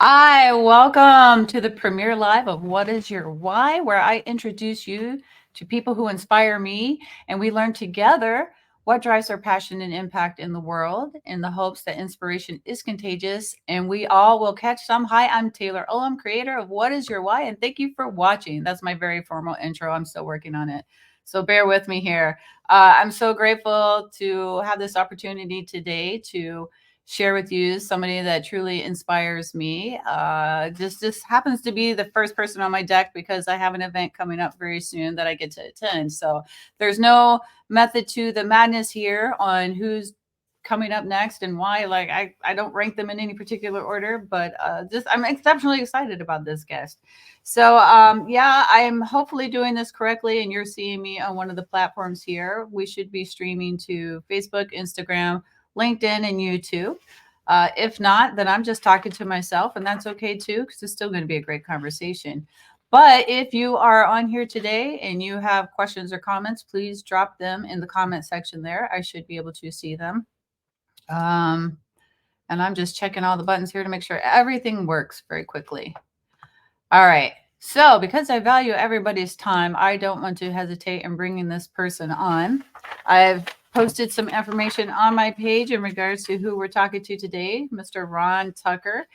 Hi, welcome to the premiere live of What is Your Why, where I introduce you to people who inspire me and we learn together what drives our passion and impact in the world in the hopes that inspiration is contagious and we all will catch some. Hi, I'm Taylor Ullum, creator of What is Your Why, and thank you for watching. That's my very formal intro. I'm still working on it. So bear with me here. I'm so grateful to have this opportunity today to share with you somebody that truly inspires me. Just happens to be the first person on my deck because I have an event coming up very soon that I get to attend. So there's no method to the madness here on who's coming up next and why. Like I don't rank them in any particular order, but just I'm exceptionally excited about this guest. So yeah, I'm hopefully doing this correctly, and you're seeing me on one of the platforms here. We should be streaming to Facebook, Instagram, LinkedIn, and YouTube. If not, then I'm just talking to myself, and that's okay too, because it's still going to be a great conversation. But if you are on here today and you have questions or comments, please drop them in the comment section there. I should be able to see them. Um, and I'm just checking all the buttons here to make sure everything works very quickly. All right. So, because I value everybody's time, I don't want to hesitate in bringing this person on. I've posted some information on my page in regards to who we're talking to today, Mr. Ron Tucker.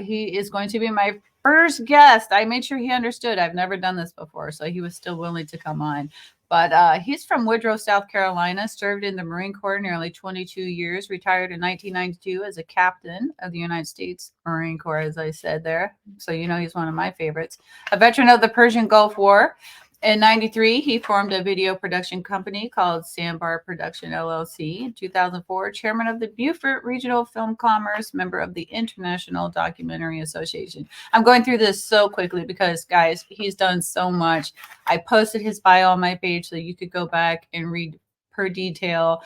He is going to be my first guest. I made sure he understood I've never done this before, so he was still willing to come on. But he's from Woodrow, South Carolina, served in the Marine Corps nearly 22 years, retired in 1992 as a captain of the United States Marine Corps, as I said there. So, you know, he's one of my favorites. A veteran of the Persian Gulf War. In 93, he formed a video production company called Sandbar Production LLC. In 2004, chairman of the Beaufort Regional Film Commerce, member of the International Documentary Association. I'm going through this so quickly because, guys, he's done so much. I posted his bio on my page so you could go back and read per detail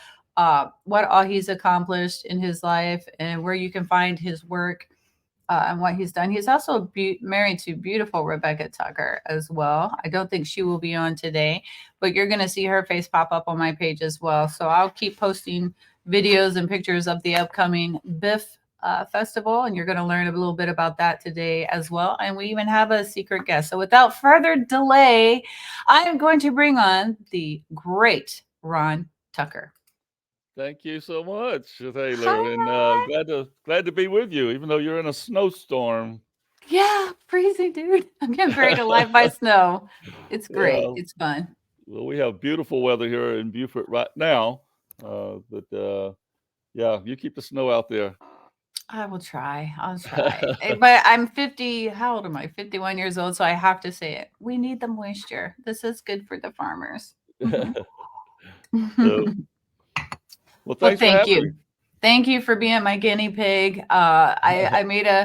what all he's accomplished in his life and where you can find his work and what he's done. He's also married to beautiful Rebecca Tucker as well. I don't think she will be on today, but you're going to see her face pop up on my page as well. So I'll keep posting videos and pictures of the upcoming BIF festival, and you're going to learn a little bit about that today as well. And we even have a secret guest. So without further delay, I am going to bring on the great Ron Tucker. Thank you so much, Taylor, and Hi. glad to be with you, even though you're in a snowstorm. Yeah, freezing, dude. I'm getting buried alive by snow. It's great. Yeah, It's fun. well, we have beautiful weather here in Beaufort right now, but yeah, you keep the snow out there. I will try. I'll try. But I'm 50. How old am I? 51 years old. So I have to say it. We need the moisture. This is good for the farmers. Mhm. So, well, Well, thanks for thank having me. you. Thank you for being my guinea pig. I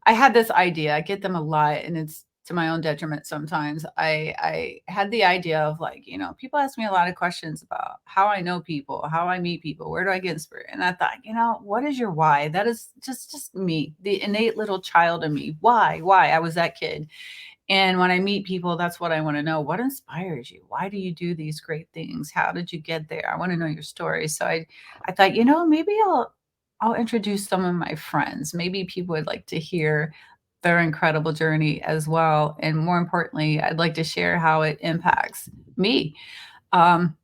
had this idea. I get them a lot, and it's to my own detriment sometimes. I had the idea of, like, you know, people ask me a lot of questions about how I know people, how I meet people, where do I get inspired? And I thought, you know, what is your why? That is just me, the innate little child in me. Why? Why? I was that kid. And when I meet people, that's what I want to know. What inspires you? Why do you do these great things? How did you get there? I want to know your story. So I thought, you know, maybe I'll introduce some of my friends. Maybe people would like to hear their incredible journey as well. And more importantly, I'd like to share how it impacts me. Um,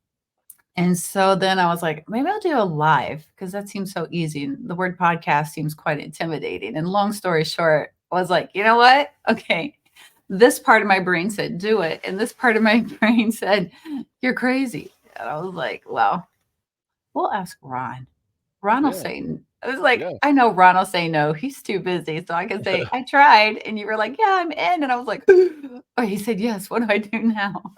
and so then I was like, maybe I'll do a live because that seems so easy. And the word podcast seems quite intimidating. And long story short, I was like, you know what? Okay. This part of my brain said, do it. And this part of my brain said, you're crazy. And I was like, well, we'll ask Ron. Ron will Yeah, say, I was like, yeah. I know Ron will say no. He's too busy. So I can say, I tried. And you were like, yeah, I'm in. And I was like, oh, he said, yes. What do I do now?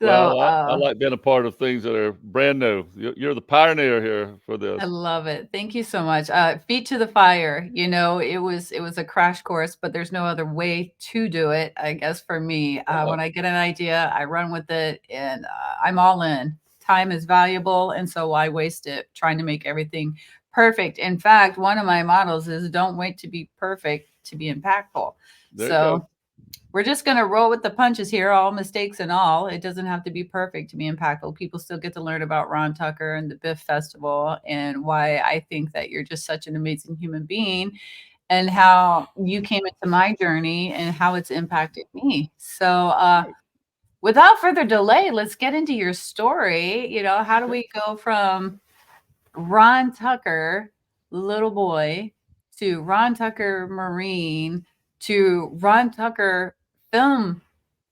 So Well, I like being a part of things that are brand new. You're the pioneer here for I this. love it. Thank you so much. Feet to the fire. You know, it was a crash course, but there's no other way to do it. I guess for me, Yeah, when I get an idea, I run with it, and I'm all in. Time is valuable, and so why waste it trying to make everything perfect? In fact, one of my models is don't wait to be perfect to be impactful. there you go. So we're just going to roll with the punches here, all mistakes and all. It doesn't have to be perfect to be impactful. People still get to learn about Ron Tucker and the Biff Festival and why I think that you're just such an amazing human being. and how you came into my journey and how it's impacted me. So, without further delay, let's get into your story. How do we go from Ron Tucker, little boy, to Ron Tucker, Marine, to Ron Tucker, film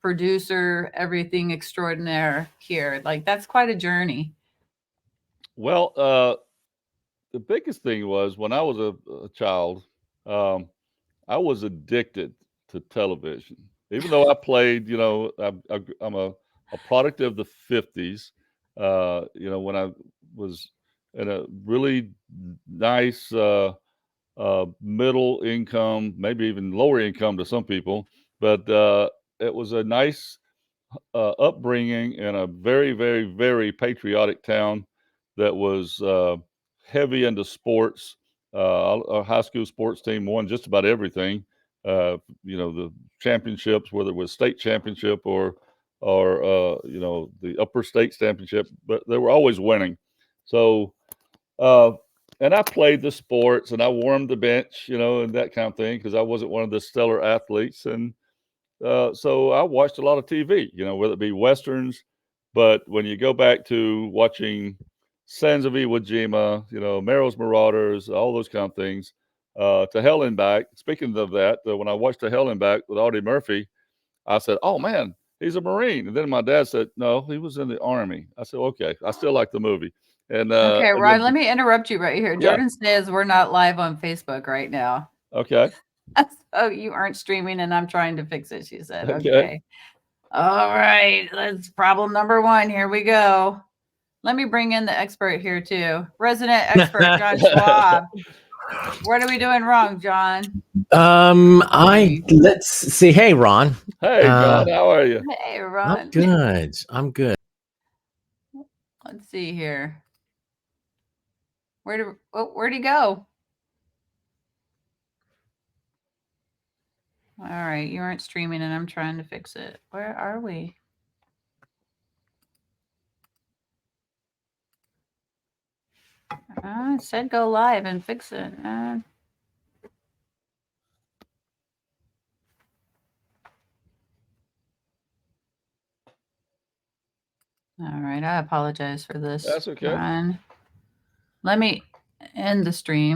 producer, everything extraordinaire here? Like, that's quite a journey. Well, the biggest thing was when I was a child, um, I was addicted to television. Even though I played, I'm a product of the 50s. When I was in a really nice middle income, maybe even lower income to some people, but it was a nice upbringing in a very, very, very patriotic town that was heavy into sports. Our high school sports team won just about everything. The championships, whether it was state championship or the upper state championship, but they were always winning. So, uh, and I played the sports and I warmed the bench, and that kind of thing because I wasn't one of the stellar athletes. And so I watched a lot of TV, whether it be westerns, but when you go back to watching Sands of Iwo Jima, Merrill's Marauders, all those kind of things, to Hell and Back. Speaking of that, when I watched To Hell and Back with Audie Murphy, I said, "Oh man, he's a Marine." And then my dad said, "No, he was in the Army." I said, "Okay, I still like the movie." Okay, And Ron, then, let me interrupt you right here. yeah, Jordan says we're not live on Facebook right now. okay, Oh, you aren't streaming and I'm trying to fix it, she said. okay. Okay. All right. That's problem number one. Here we go. Let me bring in the expert here too. Resident expert John Schwab. What are we doing wrong, John? Let's see. Hey, Ron. Hey, John, how are you? Hey, I'm Ron. good. I'm good. Let's see here. Where'd he go? All right, you aren't streaming and I'm trying to fix it. Where are we? It said go live and fix it. All right, I apologize for this, That's okay. Ron. Let me end the stream.